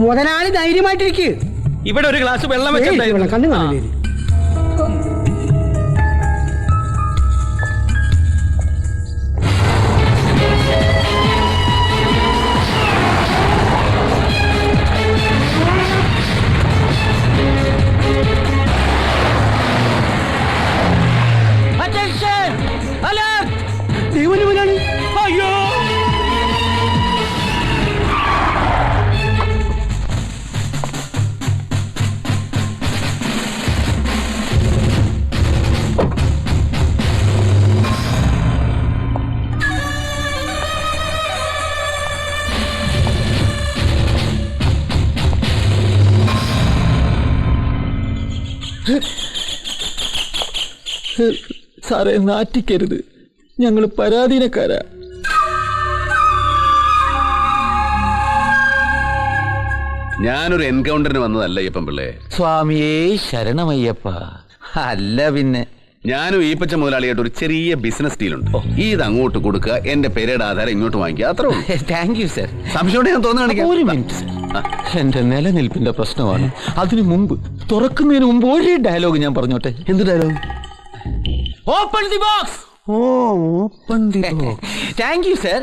മുതലാളി ധൈര്യമായിട്ടിരിക്കുക. ഇവിടെ ഒരു ഗ്ലാസ് വെള്ളം വെച്ചിട്ടുണ്ടായിരുന്നു. കണ്ണു കാണില്ലേ? അയ്യോ സാറേ, നാറ്റിക്കരുത്, ഞങ്ങൾ പരാധീനക്കാരാ. ഞാനൊരു എൻകൗണ്ടറിന് വന്നതല്ല അയ്യപ്പൻ പിള്ളേ. സ്വാമിയേ ശരണമയ്യപ്പ. അല്ല പിന്നെ ഞാനും ഈപ്പച്ച മുതലാളിയായിട്ട് ഒരു ചെറിയ ബിസിനസ് ഡീലുണ്ട്. ഇത് അങ്ങോട്ട് കൊടുക്കുക, എന്റെ പേരുടെ ആധാരം ഇങ്ങോട്ട് വാങ്ങിക്കുക, അത്രേ ഉള്ളൂ. Thank you sir. സംശയം ഞാൻ തോന്നുകയാണെങ്കിൽ ഒരു മിനിറ്റ് സർ, എന്റെ നിലനിൽപ്പിന്റെ പ്രശ്നമാണ്. അതിനു മുമ്പ്, തുറക്കുന്നതിന് മുമ്പ് ഒരു ഡയലോഗ് ഞാൻ പറഞ്ഞോട്ടെ. എന്ത് dialogue? Open the box. Oh, open the box. Thank you sir.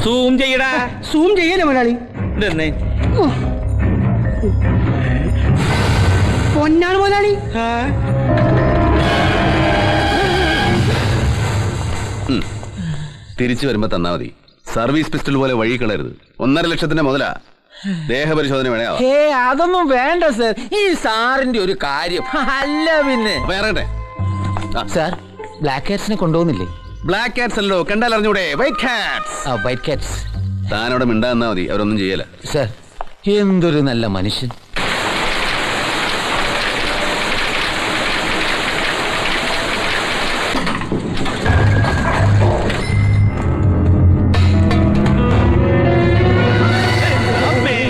Zoom ചെയ്യടാ. സൂം ചെയ്യല്ലേ മുതലാളി? ഇതെന്നെ പൊന്നാണ് മുതലാളി. തിരിച്ചു വരുമ്പോ തന്നാ മതി. സർവീസ് പിസ്റ്റൾ പോലെ വഴി കളരുത്. 1.5 ലക്ഷത്തിന്റെ മുതലാ. ദേഹപരിശോധന വേണേ. അതൊന്നും വേണ്ട സർ, ഈ സാറിന്റെ ഒരു കാര്യം. അല്ല പിന്നെ ഇറങ്ങട്ടെ സാർ, ബ്ലാക്ക് കാറ്റ്സിനെ കൊണ്ടുപോകുന്നില്ലേ? ബ്ലാക്ക് കാറ്റ്സ് അല്ലോ, കണ്ടാൽ അറിഞ്ഞൂടെ? White cats. White cats. താനവിടെ മിണ്ടാന്നാ മതി, അവരൊന്നും ചെയ്യല. സർ, എന്തൊരു നല്ല മനുഷ്യൻ.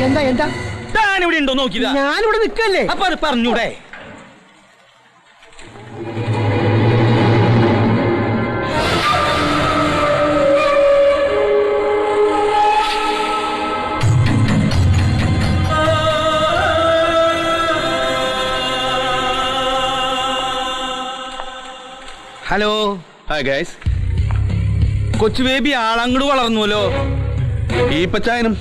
എന്താ എന്താ? താനിവിടെ ഉണ്ടോ നോക്കിയതാ? ഞാനിവിടെ നിൽക്കല്ലേ. അപ്പൊ അത് പറഞ്ഞൂടെ? ഹലോ. Hi guys. കൊച്ചു ബേബി ആളങ്ങോട് വളർന്നുവല്ലോ. ഈ പച്ചായനും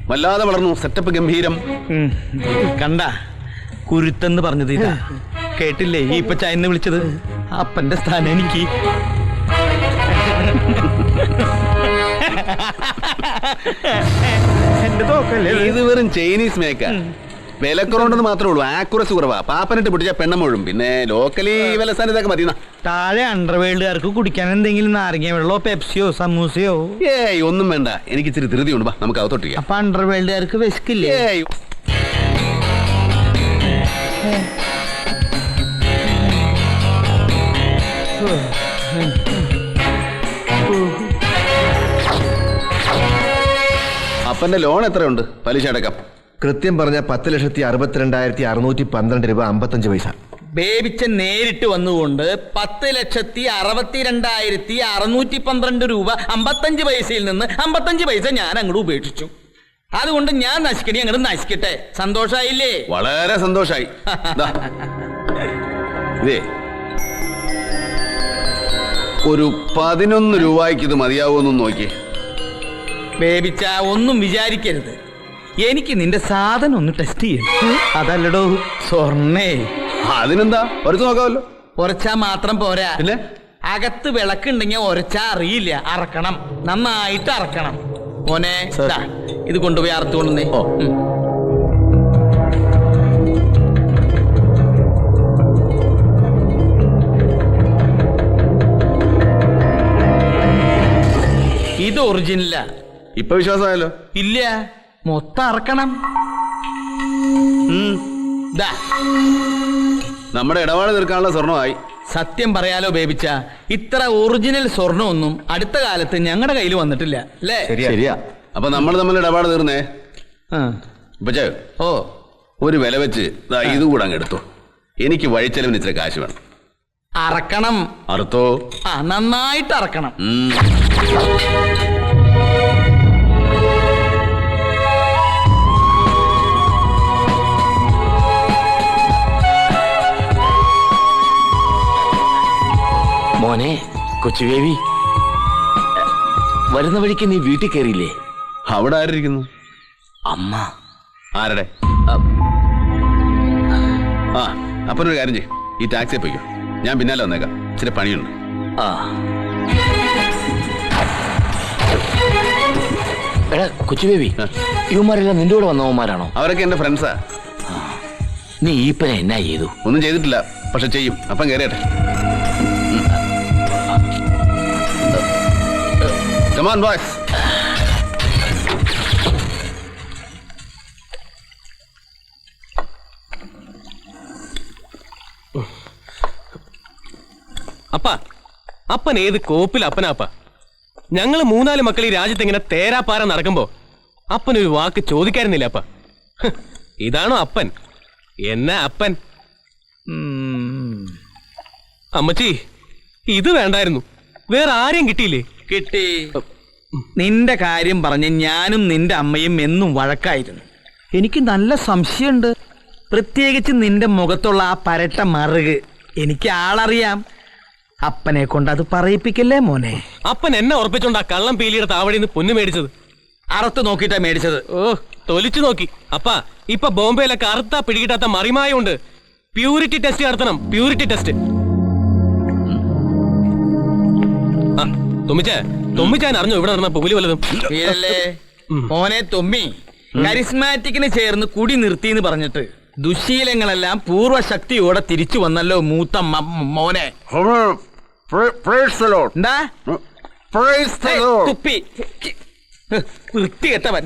വല്ലാതെ വളർന്നു. സെറ്റപ്പ് ഗംഭീരം. കണ്ട, കുരുത്തെന്ന് പറഞ്ഞത് ഇതാ. കേട്ടില്ലേ ഈ പച്ചായനെ വിളിച്ചത്? അപ്പന്റെ സ്ഥാനം എനിക്ക്. എന്റെ തോക്കല്ലേ ഇത്? വെറും ചൈനീസ് മേക്ക. വിലക്കുറവുണ്ടെന്ന് മാത്രമേ ഉള്ളൂ, ആക്യുറസി കുറവാ. പാപ്പനിട്ട് പിടിച്ച പെണ്ണമൊഴും. പിന്നെ ലോക്കലി വിലസാൻ ഇതൊക്കെ മതി. താഴെ അണ്ടർവേൾഡുകാർക്ക് കുടിക്കാൻ എന്തെങ്കിലും നാരങ്ങ വെള്ളമോ പെപ്സിയോ സമൂസയോ? ഏയ്, ഒന്നും വേണ്ട. എനിക്ക് ഇച്ചിരി ധൃതിയുണ്ട്. വാ, നമുക്ക് അകത്തോട്ടിരിക്കാം. അപ്പൊ അണ്ടർവേൾഡുകാർക്ക് വിശക്കില്ലേ? ഏയ്, അപ്പന്റെ ലോൺ എത്രയുണ്ട്? പലിശ അടക്കം കൃത്യം പറഞ്ഞ 10,62,612 രൂപ 55 പൈസ. ബേബിച്ചൻ നേരിട്ട് വന്നുകൊണ്ട് 10,62,612 രൂപ 55 പൈസയിൽ നിന്ന് 55 പൈസ ഞാൻ അങ്ങോട്ട് ഉപേക്ഷിച്ചു. അതുകൊണ്ട് ഞാൻ നശിക്കണി അങ്ങോട്ട് നശിക്കട്ടെ. സന്തോഷായില്ലേ? വളരെ സന്തോഷായി. ഇതേ, ഒരു 11 രൂപയ്ക്ക് ഇത് മതിയാവുമെന്ന് നോക്കി. ബേബിച്ച, ഒന്നും വിചാരിക്കരുത്. എനിക്ക് നിന്റെ സാധനം ഒന്ന് ടെസ്റ്റ് ചെയ്യണം. അതല്ലടോ സ്വർണ്ണേ. അതിനെന്താ, ഒരച്ചു നോക്കാമല്ലോ. ഒരച്ചാ മാത്രം പോരാ, പിന്നെ അകത്ത് വിളക്കുണ്ടെങ്കിൽ ഒരച്ചാ അറിയില്ല. അറക്കണം, നന്നായിട്ട് അറക്കണം. മോനെ, ദാ, ഇത് കൊണ്ടുപോയി അറുത്തുകൊണ്ടുവന്നേ. ഇത് ഒറിജിനലാ. ഇപ്പൊ വിശ്വാസമായല്ലോ? ഇല്ല, മൊത്തം അറക്കണം. നമ്മുടെ ഇടപാട് തീർക്കാനുള്ള സ്വർണമായി. സത്യം പറയാലോ ബേബിച്ച, ഇത്ര ഒറിജിനൽ സ്വർണ്ണമൊന്നും അടുത്ത കാലത്ത് ഞങ്ങളുടെ കയ്യിൽ വന്നിട്ടില്ല അല്ലേ? ശരിയാ. അപ്പൊ നമ്മൾ തമ്മിൽ ഇടപാട് തീർന്നേ. ഇപ്പച്ചേ, ഓ, ഒരു വില വെച്ച് ഇത് കൂടെ അങ്ങ് എടുത്തോ. എനിക്ക് വഴിച്ചെലവിന് ഇച്ചിരി കാശ് വേണം. അറക്കണം. അറുത്തോ? നന്നായിട്ട് അറക്കണം. കൊച്ചുവേവി, വരുന്ന വഴിക്ക് നീ വീട്ടിൽ കയറിയില്ലേ? അവിടെ ആരിയിരിക്കുന്നു? അമ്മ. ആരുടെ? ആ, അപ്പനൊരു കാര്യം ചെയ്യും, ഈ ടാക്സിയെ പോയിക്കോ, ഞാൻ പിന്നാലെ വന്നേക്കാം, ഇച്ചിരി പണിയുണ്ട്. ആ എടാ കൊച്ചുവേവി, ഇവന്മാരെല്ലാം നിന്റെ കൂടെ വന്നവന്മാരാണോ? അവരൊക്കെ എന്റെ ഫ്രണ്ട്സാ. നീ ഈപ്പനെ എന്നാ ചെയ്തു? ഒന്നും ചെയ്തിട്ടില്ല, പക്ഷെ ചെയ്യും. അപ്പം കയറിയട്ടെ. Come on, boys. അപ്പൻ ഏത് കോപ്പിൽ അപ്പനാപ്പ? ഞങ്ങള് 3-4 മക്കൾ ഈ രാജ്യത്ത് ഇങ്ങനെ തേരാപ്പാര നടക്കുമ്പോ അപ്പനൊരു വാക്ക് ചോദിക്കായിരുന്നില്ല അപ്പ. ഇതാണോ അപ്പൻ? എന്നാ അപ്പൻ? അമ്മച്ചി, ഇത് വേണ്ടായിരുന്നു. വേറെ ആരെയും കിട്ടിയില്ലേ? കിട്ടി. നിന്റെ കാര്യം പറഞ്ഞ് ഞാനും നിന്റെ അമ്മയും എന്നും വഴക്കായിരുന്നു. എനിക്ക് നല്ല സംശയമുണ്ട്, പ്രത്യേകിച്ച് നിന്റെ മുഖത്തുള്ള ആ പരട്ട മറുക്. എനിക്ക് ആളറിയാം. അപ്പനെ കൊണ്ട് അത് പറയിപ്പിക്കല്ലേ മോനെ. അപ്പൻ എന്നെ ഉറപ്പിച്ചോണ്ടാ കള്ളം പീലിയുടെ താവടിന്ന് പൊന്നു മേടിച്ചത്. അറുത്ത് നോക്കിയിട്ടാ മേടിച്ചത്. ഓ, തൊലിച്ചു നോക്കി. അപ്പ ഇപ്പൊ ബോംബെയിലെ കറുത്ത പിടികിട്ടാത്ത മറിമായുണ്ട്. പ്യൂരിറ്റി ടെസ്റ്റ് നടത്തണം, പ്യൂരിറ്റി ടെസ്റ്റ്. തുമ്മിച്ചാൻ അറിഞ്ഞോ ഇവിടെ നടന്ന പുലി വല്ലതും? വീരല്ലേ മോനെ തൊമ്മി, കരിസ്മാറ്റിക്കിന് ചേർന്ന് കുടി നിർത്തിന്ന് പറഞ്ഞിട്ട് ദുശീലങ്ങളെല്ലാം പൂർവ്വശക്തിയോടെ തിരിച്ചു വന്നല്ലോ മൂത്ത മോനെ. എന്താ തുപ്പി വൃത്തികെട്ടവൻ.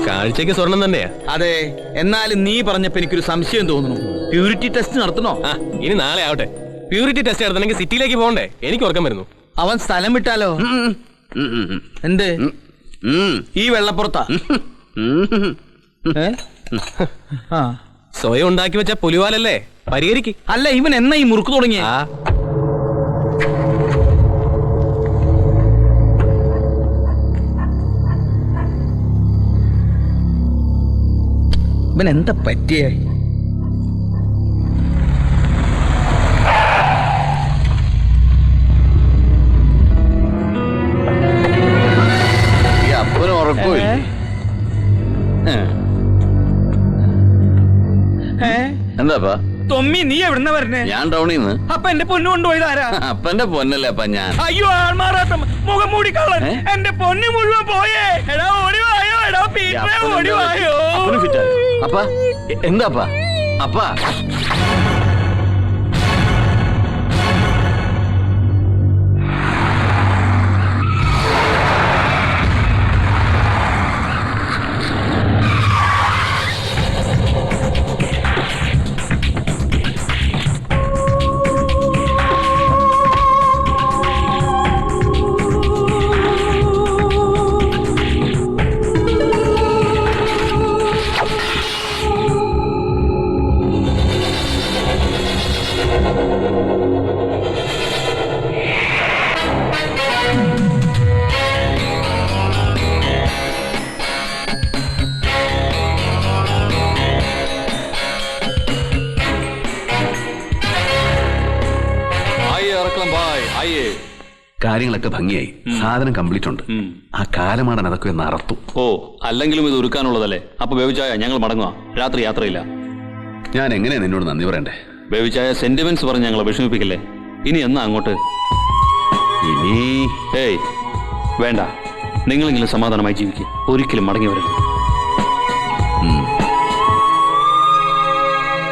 കാഴ്ചക്ക് സ്വർണം തന്നെയാ. അതെ, എന്നാലും നീ പറഞ്ഞപ്പോ എനിക്കൊരു സംശയം തോന്നുന്നു. പ്യൂരിറ്റി ടെസ്റ്റ് നടത്തണോ? ഇനി നാളെ ആവട്ടെ. പ്യൂരിറ്റി ടെസ്റ്റ് നടത്തണമെങ്കിൽ സിറ്റിയിലേക്ക് പോകണ്ടേ? എനിക്ക് ഉറക്കം വരുന്നു. അവൻ സ്ഥലം വിട്ടാലോ? എന്ത് ഈ വെള്ളപ്പുറത്താ? സ്വയം ഉണ്ടാക്കി വെച്ച പുലിവാലല്ലേ, പരിഹരിക്ക്. അല്ല, ഇവൻ എന്നാ ഈ മുറുക്ക് തുടങ്ങിയ? ഇവൻ എന്താ പറ്റിയേ? ഈ അപ്പന് ഉറക്കമില്ല. എന്താപ്പാ തൊമ്മി, നീ എവിടുന്ന വരണേ? ഞാൻ ടൗണിൽ നിന്ന്. അപ്പൊ എന്റെ പൊന്നു കൊണ്ടുപോയത് ആരാ? അപ്പന്റെ പൊന്നല്ലേ അപ്പ ഞാൻ. അയ്യോ, ആൾമാറാത്ത മുഖം മൂടി കള്ളൻ, എന്റെ പൊന്നു മുഴുവൻ പോയേ. എടാ ഓടിവായോ, എടാ പീറ്ററെ ഓടിവായോ. അപ്പ എന്താപ്പാ? അപ്പാ കാര്യങ്ങളൊക്കെ ഭംഗിയായി, സാധനം കംപ്ലീറ്റ് ഉണ്ട്. ആ കാലമാടൻ അതൊക്കെ ഒന്ന് അറത്തു. ഓ, അല്ലെങ്കിലും ഇത് ഒരുക്കാനുള്ളതല്ലേ. അപ്പൊ ബേബിച്ചായ ഞങ്ങൾ മടങ്ങുക, രാത്രി യാത്രയില്ല. ഞാൻ എങ്ങനെയാ നിന്നോട് നന്ദി പറയണ്ടേ? ബേബിച്ചായ സെന്റിമെന്റ്സ് പറഞ്ഞ് ഞങ്ങളെ വിഷമിപ്പിക്കല്ലേ. ഇനി എന്നാ അങ്ങോട്ട്? ഇനി ഏയ് വേണ്ട, നിങ്ങളെങ്കിലും സമാധാനമായി ജീവിക്കുക, ഒരിക്കലും മടങ്ങി വരരുത്.